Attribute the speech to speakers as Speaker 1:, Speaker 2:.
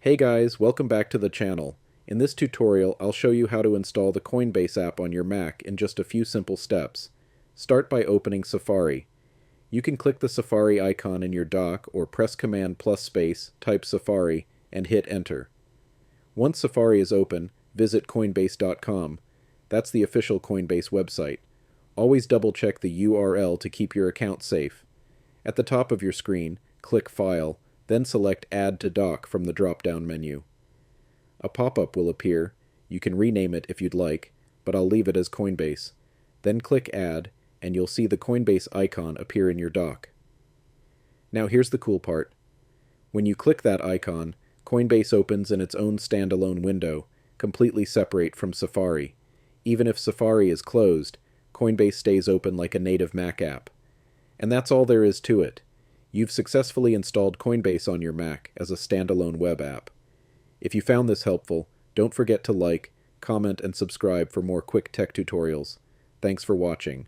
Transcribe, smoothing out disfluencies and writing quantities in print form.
Speaker 1: Hey guys, welcome back to the channel. In this tutorial, I'll show you how to install the Coinbase app on your Mac in just a few simple steps. Start by opening Safari. You can click the Safari icon in your dock or press Command plus space, type Safari, and hit Enter. Once Safari is open, visit Coinbase.com. That's the official Coinbase website. Always double check the URL to keep your account safe. At the top of your screen, click File, then select Add to Dock from the drop-down menu. A pop-up will appear. You can rename it if you'd like, but I'll leave it as Coinbase. Then click Add, and you'll see the Coinbase icon appear in your dock. Now here's the cool part. When you click that icon, Coinbase opens in its own standalone window, completely separate from Safari. Even if Safari is closed, Coinbase stays open like a native Mac app. And that's all there is to it. You've successfully installed Coinbase on your Mac as a standalone web app. If you found this helpful, don't forget to like, comment, and subscribe for more quick tech tutorials. Thanks for watching.